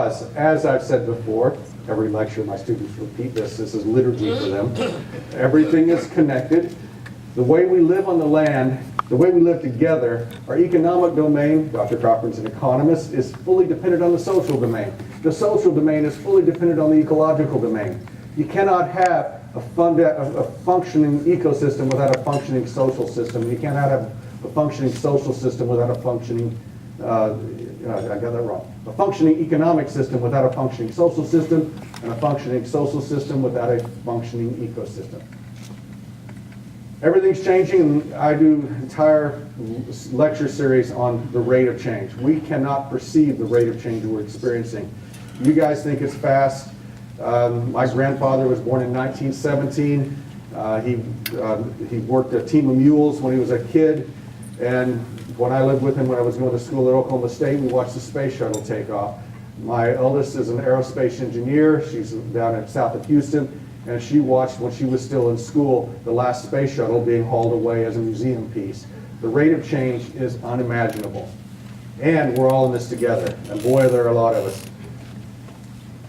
As I've said before, every lecture my students repeat this is liturgy for them. Everything is connected. The way we live on the land, the way we live together, our economic domain, Dr. Cochran's an economist, is fully dependent on the social domain. The social domain is fully dependent on the ecological domain. You cannot have a functioning ecosystem without a functioning social system. You cannot have a functioning social system without a functioning I got that wrong. A functioning economic system without a functioning social system, and a functioning social system without a functioning ecosystem. Everything's changing, and I do an entire lecture series on the rate of change. We cannot perceive the rate of change we're experiencing. You guys think it's fast. My grandfather was born in 1917. He worked a team of mules when he was a kid, and when I lived with him when I was going to school at Oklahoma State, we watched the space shuttle take off. My eldest is an aerospace engineer. She's down in south of Houston, and she watched, when she was still in school, the last space shuttle being hauled away as a museum piece. The rate of change is unimaginable. And we're all in this together, and boy, there are a lot of us.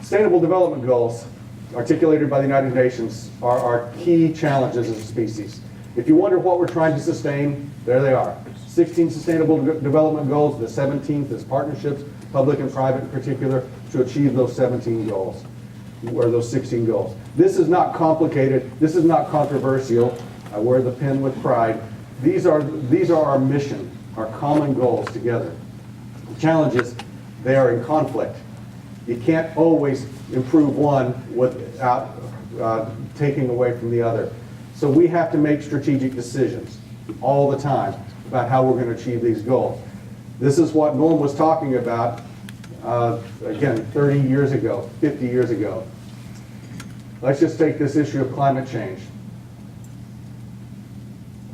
Sustainable Development Goals, articulated by the United Nations, are our key challenges as a species. If you wonder what we're trying to sustain, there they are. 16 Sustainable Development Goals, the 17th is partnerships, public and private in particular, to achieve those 17 goals, or those 16 goals. This is not complicated, this is not controversial. I wear the pen with pride. These are our mission, our common goals together. The challenge is they are in conflict. You can't always improve one without taking away from the other. So we have to make strategic decisions all the time about how we're going to achieve these goals. This is what Norm was talking about, again, 30 years ago, 50 years ago. Let's just take this issue of climate change.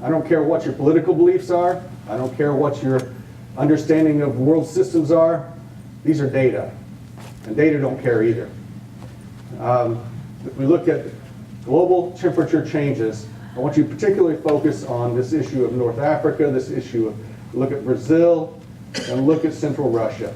I don't care what your political beliefs are. I don't care what your understanding of world systems are. These are data, and data don't care either. If we look at global temperature changes, I want you to particularly focus on this issue of North Africa, this issue of, look at Brazil, and look at Central Russia.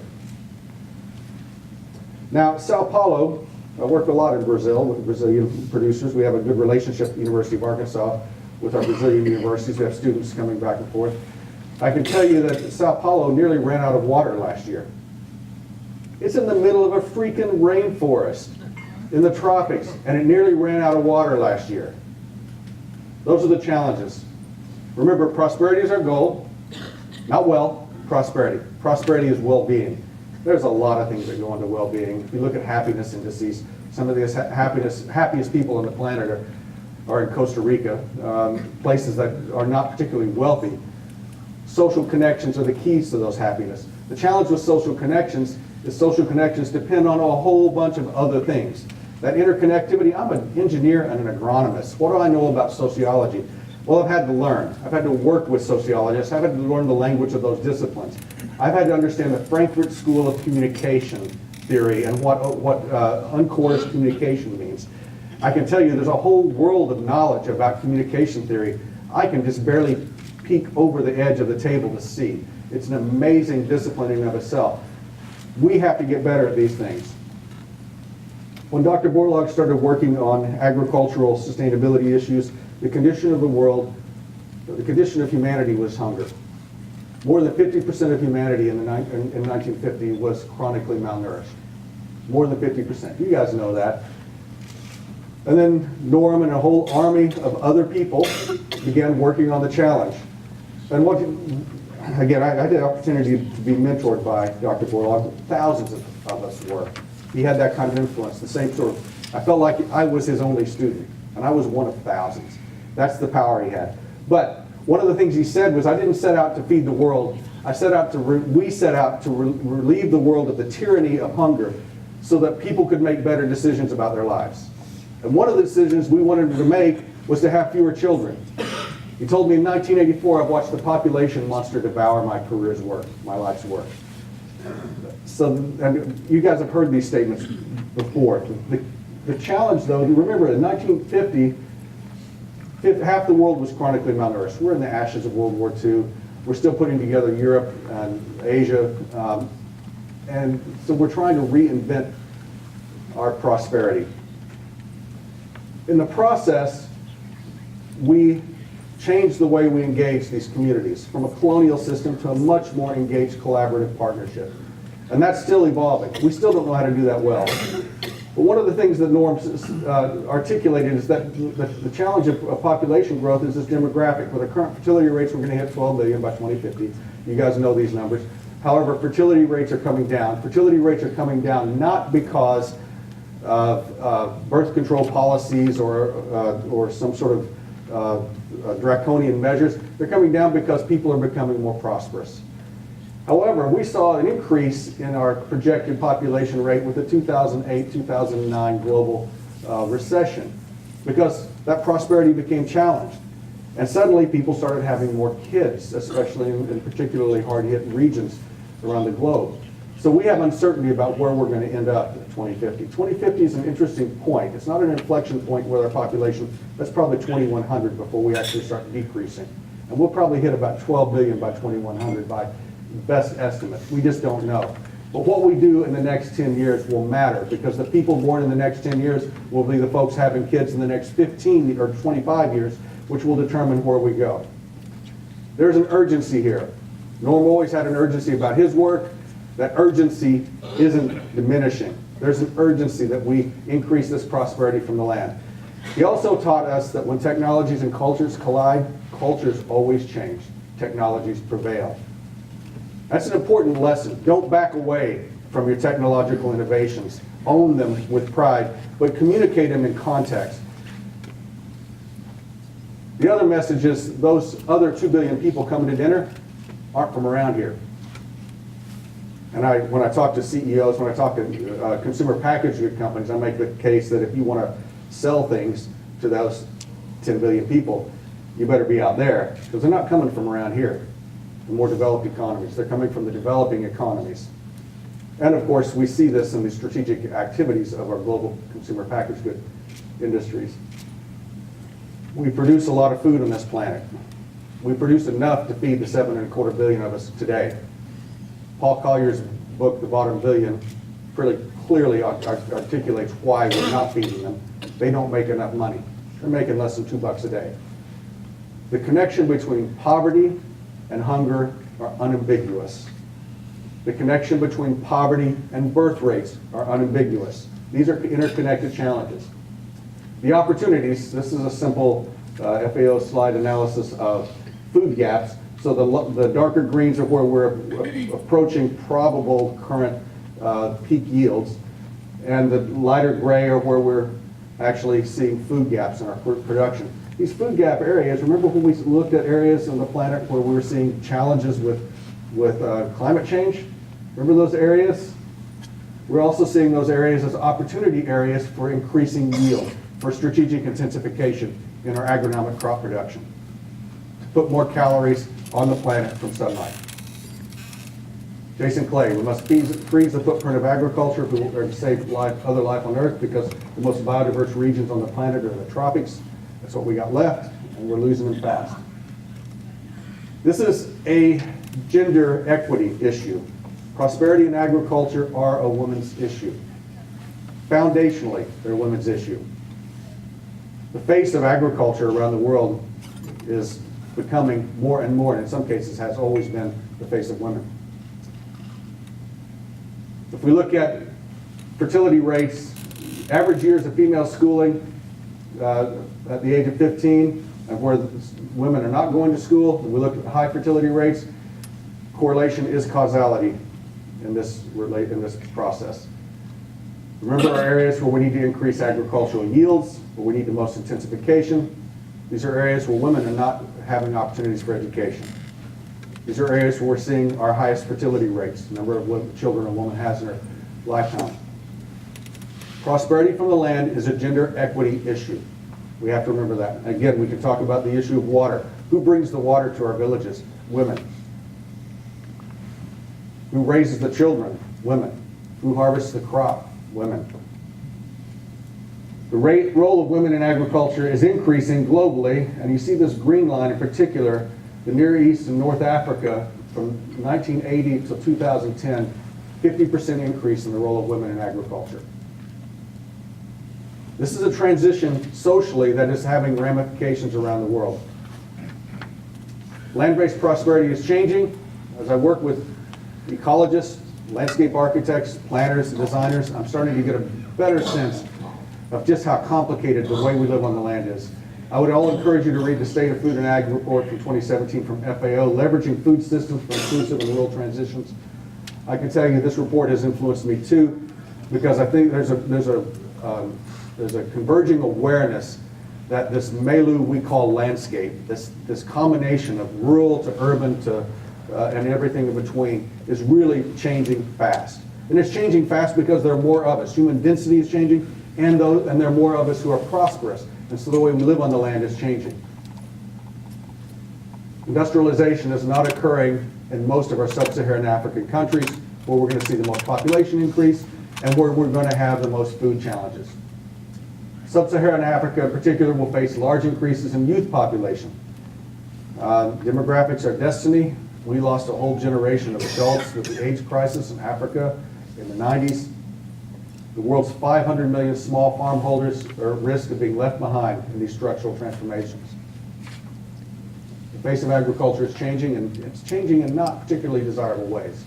Now, Sao Paulo, I work a lot in Brazil with Brazilian producers. We have a good relationship at the University of Arkansas with our Brazilian universities. We have students coming back and forth. I can tell you that Sao Paulo nearly ran out of water last year. It's in the middle of a freaking rainforest in the tropics, and it nearly ran out of water last year. Those are the challenges. Remember, prosperity is our goal, not wealth, prosperity. Prosperity is well-being. There's a lot of things that go into well-being. If you look at happiness indices, some of the happiest people on the planet are in Costa Rica, places that are not particularly wealthy. Social connections are the keys to those happiness. The challenge with social connections is social connections depend on a whole bunch of other things. That interconnectivity, I'm an engineer and an agronomist. What do I know about sociology? Well, I've had to learn. I've had to work with sociologists. I've had to learn the language of those disciplines. I've had to understand the Frankfurt School of Communication theory and what uncoerced communication means. I can tell you there's a whole world of knowledge about communication theory. I can just barely peek over the edge of the table to see. It's an amazing discipline in and of itself. We have to get better at these things. When Dr. Borlaug started working on agricultural sustainability issues, the condition of the world, the condition of humanity was hunger. More than 50% of humanity in 1950 was chronically malnourished. More than 50%. You guys know that. And then Norm and a whole army of other people began working on the challenge. And again, I had the opportunity to be mentored by Dr. Borlaug. Thousands of us were. He had that kind of influence, the same sort of, I felt like I was his only student, and I was one of thousands. That's the power he had. But one of the things he said was, I didn't set out to feed the world. We set out to relieve the world of the tyranny of hunger so that people could make better decisions about their lives. And one of the decisions we wanted to make was to have fewer children. He told me in 1984, I've watched the population monster devour my career's work, my life's work. So, and you guys have heard these statements before. The challenge, though, remember in 1950, half the world was chronically malnourished. We're in the ashes of World War II. We're still putting together Europe and Asia. And so we're trying to reinvent our prosperity. In the process, we changed the way we engage these communities from a colonial system to a much more engaged collaborative partnership. And that's still evolving. We still don't know how to do that well. But one of the things that Norm articulated is that the challenge of population growth is this demographic. With the current fertility rates, we're going to hit 12 million by 2050. You guys know these numbers. However, fertility rates are coming down. Fertility rates are coming down not because of birth control policies or some sort of draconian measures. They're coming down because people are becoming more prosperous. However, we saw an increase in our projected population rate with the 2008-2009 global recession because that prosperity became challenged. And suddenly people started having more kids, especially in particularly hard-hit regions around the globe. So we have uncertainty about where we're going to end up at 2050. 2050 is an interesting point. It's not an inflection point with our population. That's probably 2100 before we actually start decreasing. And we'll probably hit about 12 billion by 2100 by best estimates. We just don't know. But what we do in the next 10 years will matter because the people born in the next 10 years will be the folks having kids in the next 15 or 25 years, which will determine where we go. There's an urgency here. Norm always had an urgency about his work. That urgency isn't diminishing. There's an urgency that we increase this prosperity from the land. He also taught us that when technologies and cultures collide, cultures always change. Technologies prevail. That's an important lesson. Don't back away from your technological innovations. Own them with pride, but communicate them in context. The other message is those other 2 billion people coming to dinner aren't from around here. And when I talk to CEOs, when I talk to consumer packaged good companies, I make the case that if you want to sell things to those 10 billion people, you better be out there because they're not coming from around here. The more developed economies. They're coming from the developing economies. And of course, we see this in the strategic activities of our global consumer packaged good industries. We produce a lot of food on this planet. We produce enough to feed the 7.25 billion of us today. Paul Collier's book, The Bottom Billion, pretty clearly articulates why we're not feeding them. They don't make enough money. They're making less than $2 a day. The connection between poverty and hunger are unambiguous. The connection between poverty and birth rates are unambiguous. These are interconnected challenges. The opportunities, this is a simple FAO slide analysis of food gaps. So the darker greens are where we're approaching probable current peak yields, and the lighter gray are where we're actually seeing food gaps in our production. These food gap areas, remember when we looked at areas on the planet where we were seeing challenges with climate change? Remember those areas? We're also seeing those areas as opportunity areas for increasing yield, for strategic intensification in our agronomic crop production, to put more calories on the planet from sunlight. Jason Clay, we must freeze the footprint of agriculture if we want to save other life on Earth because the most biodiverse regions on the planet are the tropics. That's what we got left, and we're losing them fast. This is a gender equity issue. Prosperity and agriculture are a woman's issue. Foundationally, they're a women's issue. The face of agriculture around the world is becoming more and more, and in some cases has always been the face of women. If we look at fertility rates, average years of female schooling at the age of 15, and where women are not going to school, and we look at high fertility rates, correlation is causality in this process. Remember our areas where we need to increase agricultural yields, where we need the most intensification. These are areas where women are not having opportunities for education. These are areas where we're seeing our highest fertility rates, the number of children a woman has in her lifetime. Prosperity from the land is a gender equity issue. We have to remember that. Again, we can talk about the issue of water. Who brings the water to our villages? Women. Who raises the children? Women. Who harvests the crop? Women. The role of women in agriculture is increasing globally, and you see this green line in particular, the Near East and North Africa from 1980 to 2010, 50% increase in the role of women in agriculture. This is a transition socially that is having ramifications around the world. Land-based prosperity is changing. As I work with ecologists, landscape architects, planners, and designers, I'm starting to get a better sense of just how complicated the way we live on the land is. I would all encourage you to read the State of Food and Ag report from 2017 from FAO, Leveraging Food Systems for Inclusive and Rural Transitions. I can tell you this report has influenced me too, because I think there's a converging awareness that this milieu we call landscape, this combination of rural to urban to and everything in between, is really changing fast. And it's changing fast because there are more of us. Human density is changing, and there are more of us who are prosperous. And so the way we live on the land is changing. Industrialization is not occurring in most of our sub-Saharan African countries, where we're going to see the most population increase and where we're going to have the most food challenges. Sub-Saharan Africa in particular will face large increases in youth population. Demographics are destiny. We lost a whole generation of adults with the AIDS crisis in Africa in the 90s. The world's 500 million small farm holders are at risk of being left behind in these structural transformations. The face of agriculture is changing, and it's changing in not particularly desirable ways.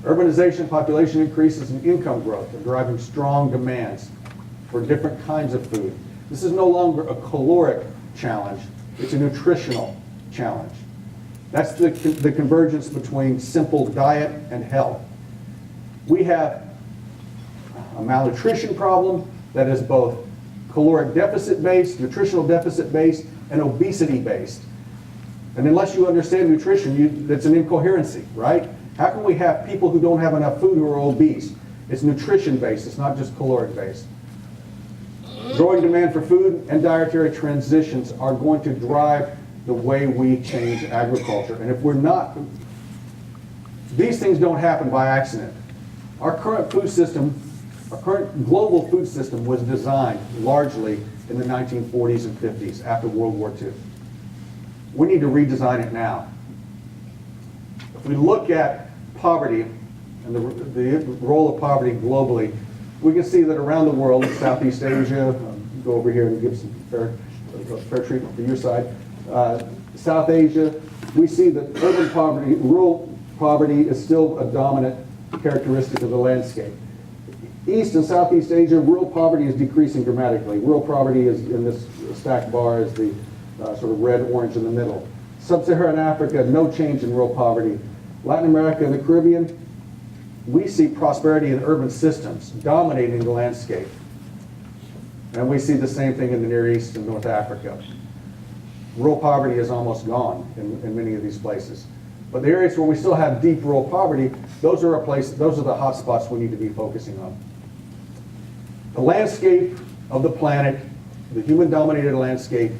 Urbanization, population increases, and income growth are driving strong demands for different kinds of food. This is no longer a caloric challenge, it's a nutritional challenge. That's the convergence between simple diet and health. We have a malnutrition problem that is both caloric deficit based, nutritional deficit based, and obesity based. And unless you understand nutrition, that's an incoherency, right? How can we have people who don't have enough food who are obese? It's nutrition based, it's not just caloric based. Growing demand for food and dietary transitions are going to drive the way we change agriculture. And if we're not, these things don't happen by accident. Our current food system, our current global food system was designed largely in the 1940s and 50s after World War II. We need to redesign it now. If we look at poverty and the role of poverty globally, we can see that around the world, Southeast Asia, go over here and give some fair treatment for your side, South Asia, we see that urban poverty, rural poverty is still a dominant characteristic of the landscape. East and Southeast Asia, rural poverty is decreasing dramatically. Rural poverty is in this stacked bar is the sort of red, orange in the middle. Sub-Saharan Africa, no change in rural poverty. Latin America and the Caribbean, we see prosperity in urban systems dominating the landscape. And we see the same thing in the Near East and North Africa. Rural poverty is almost gone in many of these places. But the areas where we still have deep rural poverty, those are the hot spots we need to be focusing on. The landscape of the planet, the human-dominated landscape,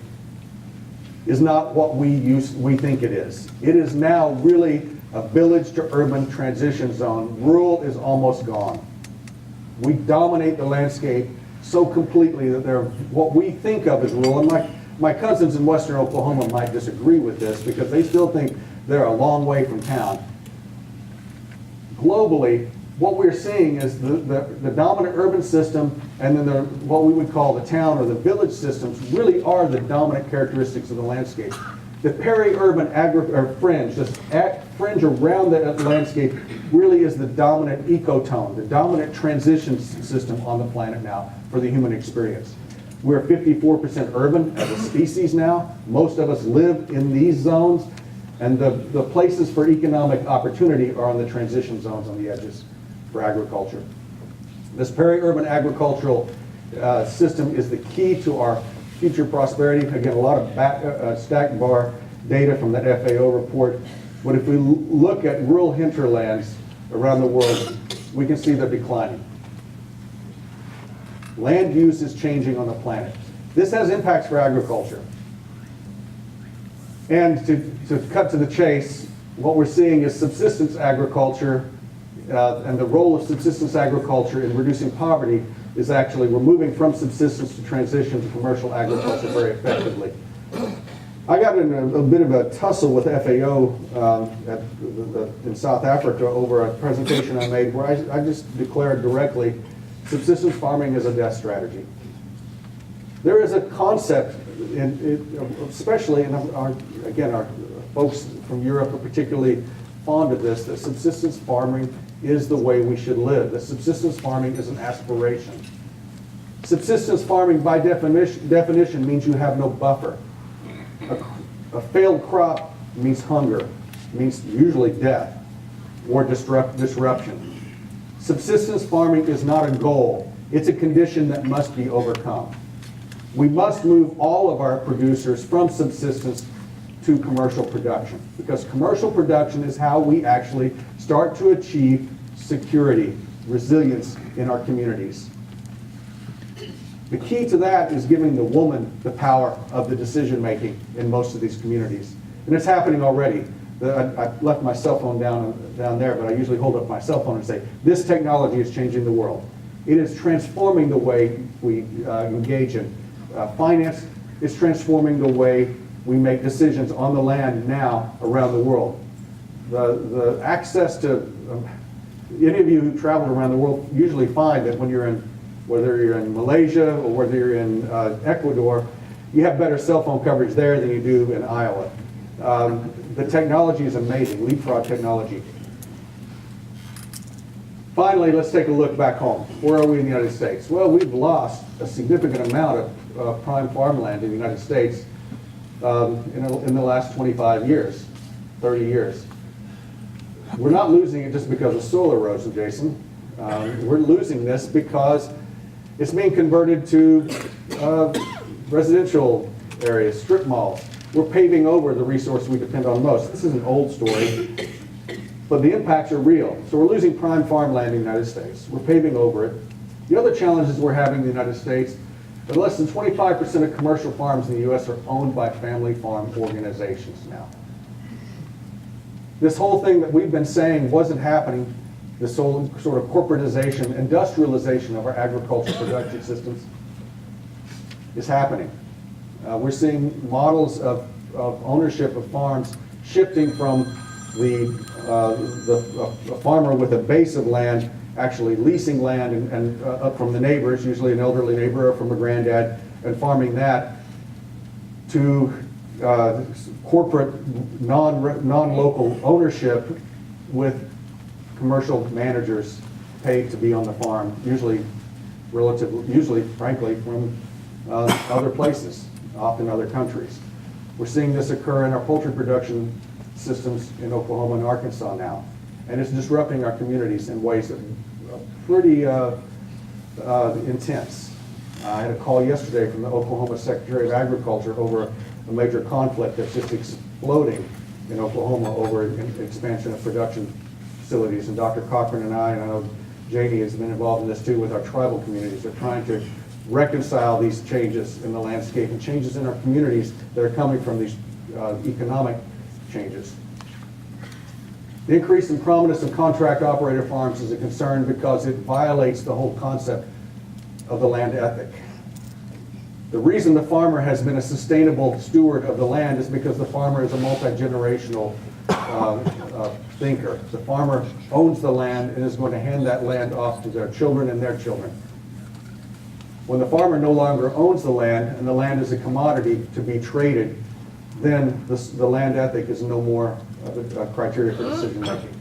is not what we think it is. It is now really a village to urban transition zone. Rural is almost gone. We dominate the landscape so completely that what we think of as rural, and my cousins in western Oklahoma might disagree with this because they still think they're a long way from town. Globally, what we're seeing is the dominant urban system and then what we would call the town or the village systems really are the dominant characteristics of the landscape. The peri-urban fringe, this fringe around the landscape really is the dominant ecotone, the dominant transition system on the planet now for the human experience. We're 54% urban as a species now. Most of us live in these zones, and the places for economic opportunity are on the transition zones on the edges for agriculture. This peri-urban agricultural system is the key to our future prosperity. Again, a lot of stacked bar data from that FAO report. But if we look at rural hinterlands around the world, we can see they're declining. Land use is changing on the planet. This has impacts for agriculture. And to cut to the chase, what we're seeing is subsistence agriculture and the role of subsistence agriculture in reducing poverty is actually we're moving from subsistence to transition to commercial agriculture very effectively. I got in a bit of a tussle with FAO in South Africa over a presentation I made where I just declared directly, subsistence farming is a death strategy. There is a concept, especially, and our folks from Europe are particularly fond of this, that subsistence farming is the way we should live. That subsistence farming is an aspiration. Subsistence farming, by definition, means you have no buffer. A failed crop means hunger, means usually death or disruption. Subsistence farming is not a goal. It's a condition that must be overcome. We must move all of our producers from subsistence to commercial production, because commercial production is how we actually start to achieve security, resilience in our communities. The key to that is giving the woman the power of the decision making in most of these communities. And it's happening already. I left my cell phone down there, but I usually hold up my cell phone and say, this technology is changing the world. It is transforming the way we engage in finance. It's transforming the way we make decisions on the land now around the world. The access to, any of you who traveled around the world usually find that when you're in, whether you're in Malaysia or whether you're in Ecuador, you have better cell phone coverage there than you do in Iowa. The technology is amazing, leapfrog technology. Finally, let's take a look back home. Where are we in the United States? Well, we've lost a significant amount of prime farmland in the United States in the last 25 years, 30 years. We're not losing it just because of soil erosion, Jason. We're losing this because it's being converted to residential areas, strip malls. We're paving over the resource we depend on most. This is an old story, but the impacts are real. So we're losing prime farmland in the United States. We're paving over it. The other challenges we're having in the United States, that less than 25% of commercial farms in the U.S. are owned by family farm organizations now. This whole thing that we've been saying wasn't happening, this whole sort of corporatization, industrialization of our agricultural production systems is happening. We're seeing models of ownership of farms shifting from the farmer with a base of land actually leasing land and up from the neighbors, usually an elderly neighbor or from a granddad, and farming that to corporate non-local ownership with commercial managers paid to be on the farm, usually frankly from other places, often other countries. We're seeing this occur in our poultry production systems in Oklahoma and Arkansas now, and it's disrupting our communities in ways that are pretty intense. I had a call yesterday from the Oklahoma Secretary of Agriculture over a major conflict that's just exploding in Oklahoma over an expansion of production facilities. And Dr. Cochran and I know Janie has been involved in this too with our tribal communities. They're trying to reconcile these changes in the landscape and changes in our communities that are coming from these economic changes. The increase in prominence of contract operator farms is a concern because it violates the whole concept of the land ethic. The reason the farmer has been a sustainable steward of the land is because the farmer is a multi-generational thinker. The farmer owns the land and is going to hand that land off to their children and their children. When the farmer no longer owns the land and the land is a commodity to be traded, then the land ethic is no more of a criteria for decision making.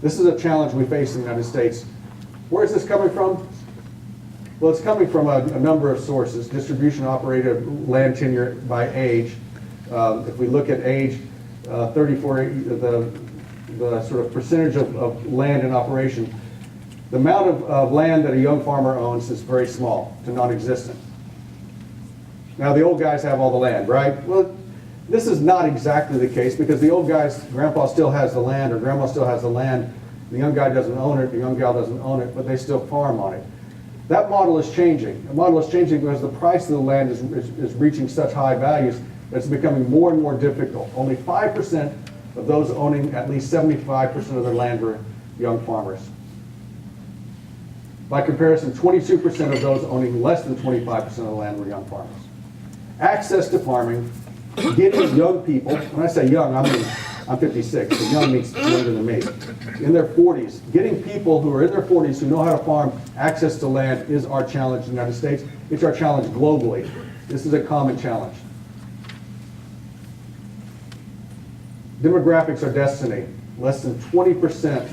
This is a challenge we face in the United States. Where is this coming from? Well, it's coming from a number of sources. Distribution operator land tenure by age. If we look at age, 34, the sort of percentage of land in operation, the amount of land that a young farmer owns is very small to non-existent. Now the old guys have all the land, right? Well, this is not exactly the case because the old guys, grandpa still has the land or grandma still has the land. The young guy doesn't own it, the young gal doesn't own it, but they still farm on it. That model is changing. The model is changing because the price of the land is reaching such high values that it's becoming more and more difficult. Only 5% of those owning at least 75% of their land were young farmers. By comparison, 22% of those owning less than 25% of the land were young farmers. Access to farming getting young people, when I say young, I mean, I'm 56, so young means younger than me, in their 40s. Getting people who are in their 40s who know how to farm access to land is our challenge in the United States. It's our challenge globally. This is a common challenge. Demographics are destiny. Less than 20%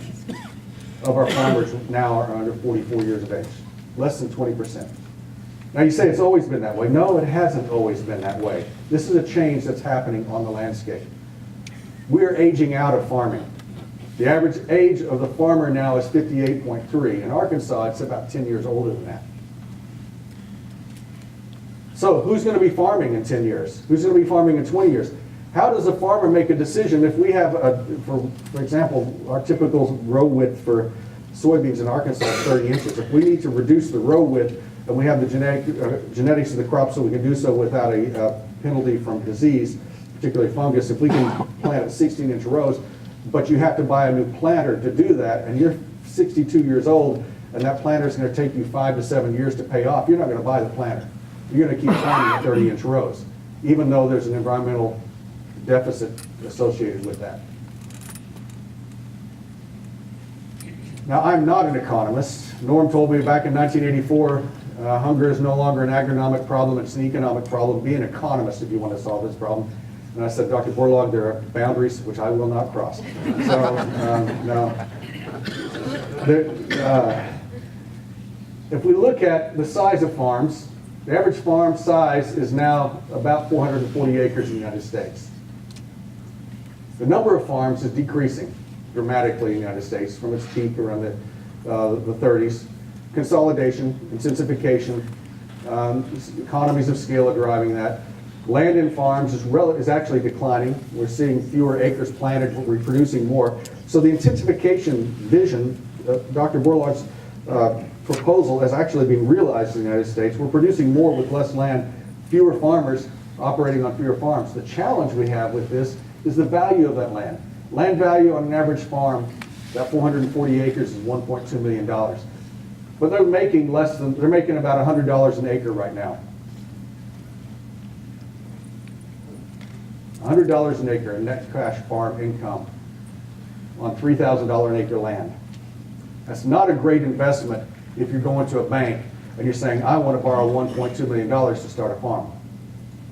of our farmers now are under 44 years of age. Less than 20%. Now you say it's always been that way. No, it hasn't always been that way. This is a change that's happening on the landscape. We're aging out of farming. The average age of the farmer now is 58.3. In Arkansas, it's about 10 years older than that. So who's going to be farming in 10 years? Who's going to be farming in 20 years? How does a farmer make a decision if we have, for example, our typical row width for soybeans in Arkansas is 30 inches. If we need to reduce the row width and we have the genetics of the crop so we can do so without a penalty from disease, particularly fungus, if we can plant at 16-inch rows, but you have to buy a new planter to do that, and you're 62 years old, and that planter is going to take you 5 to 7 years to pay off, you're not going to buy the planter. You're going to keep planting at 30-inch rows, even though there's an environmental deficit associated with that. Now, I'm not an economist. Norm told me back in 1984, hunger is no longer an agronomic problem, it's an economic problem. Be an economist if you want to solve this problem. And I said, Dr. Borlaug, there are boundaries which I will not cross. So, no. If we look at the size of farms, the average farm size is now about 440 acres in the United States. The number of farms is decreasing dramatically in the United States from its peak around the 30s. Consolidation, intensification, economies of scale are driving that. Land in farms is actually declining. We're seeing fewer acres planted, but we're producing more. So the intensification vision, Dr. Borlaug's proposal is actually being realized in the United States. We're producing more with less land, fewer farmers operating on fewer farms. The challenge we have with this is the value of that land. Land value on an average farm, that 440 acres is $1.2 million. But they're making about $100 an acre right now. $100 an acre in net cash farm income on $3,000 an acre land. That's not a great investment if you're going to a bank and you're saying, I want to borrow $1.2 million to start a farm.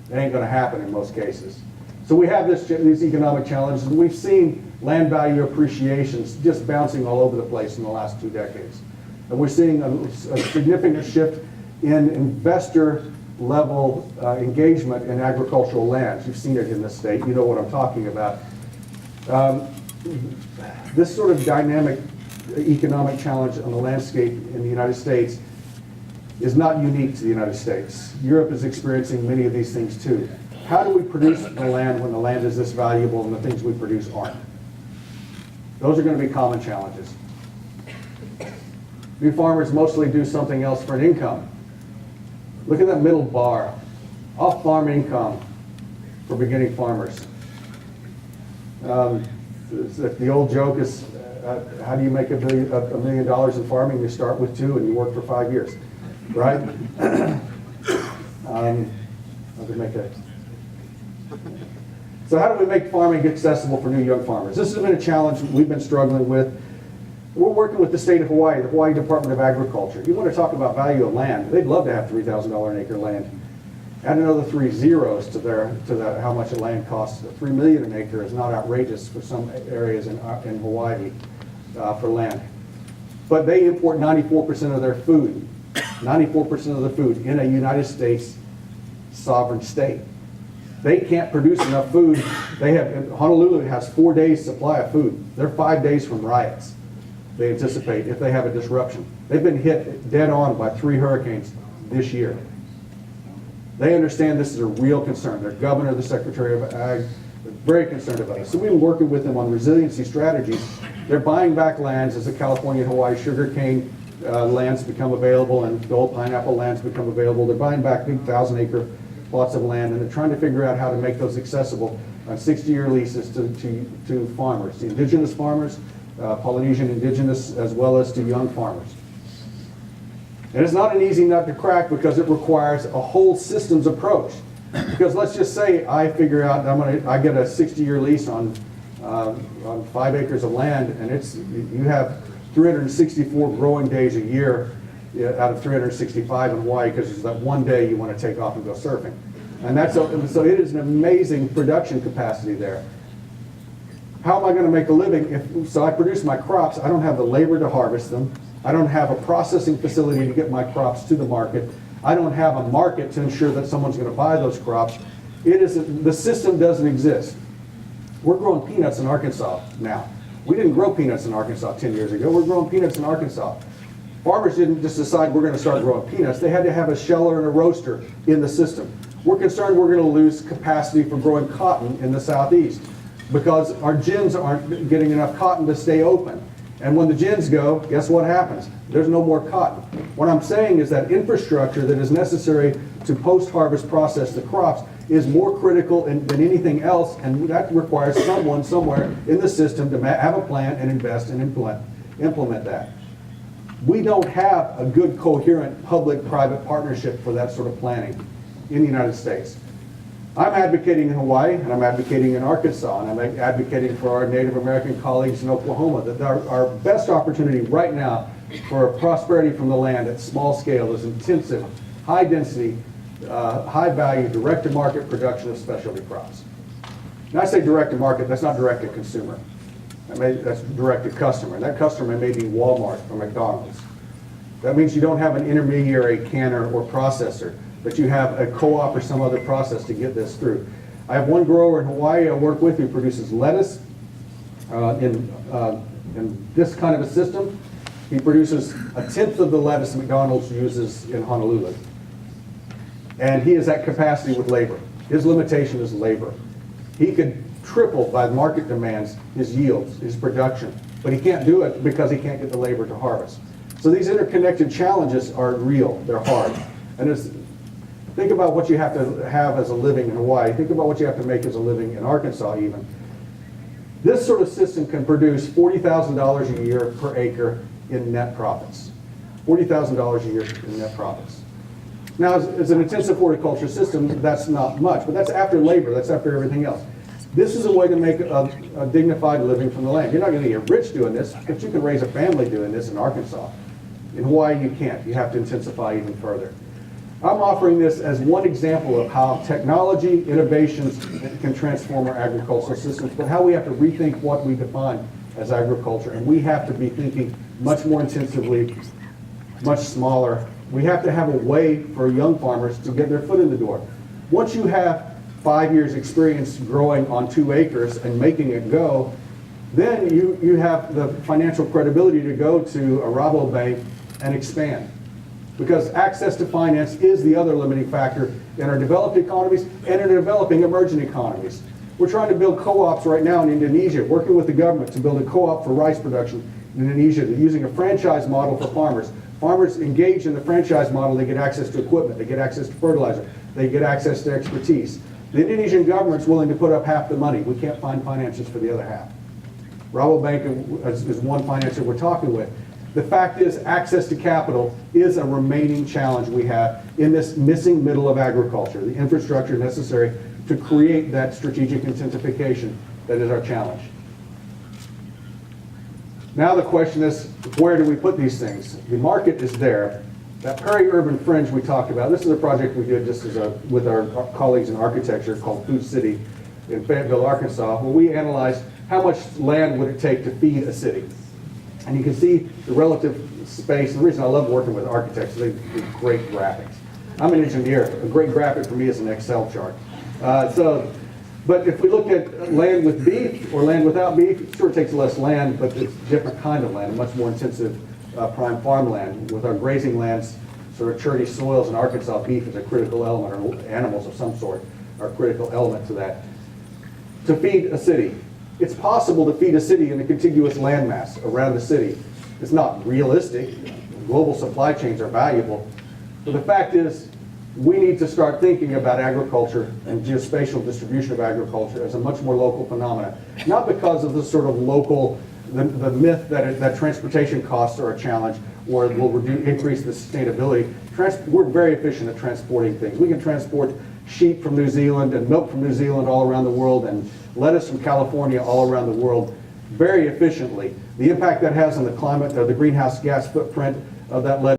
It ain't going to happen in most cases. So we have these economic challenges, and we've seen land value appreciations just bouncing all over the place in the last 2 decades. And we're seeing a significant shift in investor level engagement in agricultural lands. You've seen it in this state. You know what I'm talking about. This sort of dynamic economic challenge on the landscape in the United States is not unique to the United States. Europe is experiencing many of these things too. How do we produce the land when the land is this valuable and the things we produce aren't? Those are going to be common challenges. We farmers mostly do something else for an income. Look at that middle bar. Off-farm income for beginning farmers. The old joke is, how do you make $1 million in farming? You start with 2 and you work for 5 years, right? So how do we make farming accessible for new young farmers? This has been a challenge we've been struggling with. We're working with the state of Hawaii, the Hawaii Department of Agriculture. You want to talk about value of land, they'd love to have $3,000 an acre land. Add another 3 zeros to how much a land costs. $3 million an acre is not outrageous for some areas in Hawaii for land. But they import 94% of their food, 94% of the food in a United States sovereign state. They can't produce enough food. Honolulu has 4 days supply of food. They're 5 days from riots, they anticipate, if they have a disruption. They've been hit dead on by 3 hurricanes this year. They understand this is a real concern. Their governor, the Secretary of Ag, are very concerned about it. So we've been working with them on resiliency strategies. They're buying back lands as the California and Hawaii sugarcane lands become available and gold pineapple lands become available. They're buying back big 1,000-acre plots of land, and they're trying to figure out how to make those accessible on 60-year leases to farmers, to indigenous farmers, Polynesian indigenous, as well as to young farmers. And it's not an easy nut to crack because it requires a whole systems approach. Because let's just say I figure out I get a 60-year lease on 5 acres of land, and you have 364 growing days a year out of 365 in Hawaii, because it's that one day you want to take off and go surfing. And so it is an amazing production capacity there. How am I going to make a living? So I produce my crops, I don't have the labor to harvest them, I don't have a processing facility to get my crops to the market, I don't have a market to ensure that someone's going to buy those crops. The system doesn't exist. We're growing peanuts in Arkansas now. We didn't grow peanuts in Arkansas 10 years ago. We're growing peanuts in Arkansas. Farmers didn't just decide we're going to start growing peanuts. They had to have a sheller and a roaster in the system. We're concerned we're going to lose capacity for growing cotton in the southeast because our gins aren't getting enough cotton to stay open. And when the gins go, guess what happens? There's no more cotton. What I'm saying is that infrastructure that is necessary to post-harvest process the crops is more critical than anything else, and that requires someone somewhere in the system to have a plan and invest and implement that. We don't have a good, coherent public-private partnership for that sort of planning in the United States. I'm advocating in Hawaii, and I'm advocating in Arkansas, and I'm advocating for our Native American colleagues in Oklahoma that our best opportunity right now for prosperity from the land at small scale is intensive, high-density, high-value, direct-to-market production of specialty crops. And I say direct-to-market, that's not direct-to-consumer. That's direct-to-customer. That customer may be Walmart or McDonald's. That means you don't have an intermediary canner or processor, but you have a co-op or some other process to get this through. I have one grower in Hawaii I work with who produces lettuce in this kind of a system. He produces 1/10 of the lettuce McDonald's uses in Honolulu. And he is at capacity with labor. His limitation is labor. He could triple by market demands his yields, his production, but he can't do it because he can't get the labor to harvest. So these interconnected challenges are real, they're hard. And think about what you have to have as a living in Hawaii, think about what you have to make as a living in Arkansas even. This sort of system can produce $40,000 a year per acre in net profits. $40,000 a year in net profits. Now, as an intensive horticulture system, that's not much, but that's after labor, that's after everything else. This is a way to make a dignified living from the land. You're not going to get rich doing this, but you can raise a family doing this in Arkansas. In Hawaii, you can't. You have to intensify even further. I'm offering this as one example of how technology, innovations can transform our agricultural systems, but how we have to rethink what we define as agriculture. And we have to be thinking much more intensively, much smaller. We have to have a way for young farmers to get their foot in the door. Once you have 5 years experience growing on 2 acres and making it go, then you have the financial credibility to go to a Rabobank and expand. Because access to finance is the other limiting factor in our developed economies and in developing emerging economies. We're trying to build co-ops right now in Indonesia, working with the government to build a co-op for rice production in Indonesia, using a franchise model for farmers. Farmers engage in the franchise model, they get access to equipment, they get access to fertilizer, they get access to expertise. The Indonesian government's willing to put up half the money. We can't find financiers for the other half. Rabobank is one financer we're talking with. The fact is, access to capital is a remaining challenge we have in this missing middle of agriculture, the infrastructure necessary to create that strategic intensification that is our challenge. Now the question is, where do we put these things? The market is there. That peri-urban fringe we talked about, this is a project we did just with our colleagues in architecture called Food City in Fayetteville, Arkansas, where we analyzed how much land would it take to feed a city. And you can see the relative space. The reason I love working with architects is they do great graphics. I'm an engineer. A great graphic for me is an Excel chart. But if we look at land with beef or land without beef, it sure takes less land, but it's a different kind of land, a much more intensive prime farmland. With our grazing lands, sort of churny soils in Arkansas, beef is a critical element, or animals of some sort are a critical element to that. To feed a city. It's possible to feed a city in a contiguous landmass around the city. It's not realistic. Global supply chains are valuable. But the fact is, we need to start thinking about agriculture and geospatial distribution of agriculture as a much more local phenomenon. Not because of the sort of local, the myth that transportation costs are a challenge or will increase the sustainability. We're very efficient at transporting things. We can transport sheep from New Zealand and milk from New Zealand all around the world and lettuce from California all around the world very efficiently. The impact that has on the climate, or the greenhouse gas footprint of that lettuce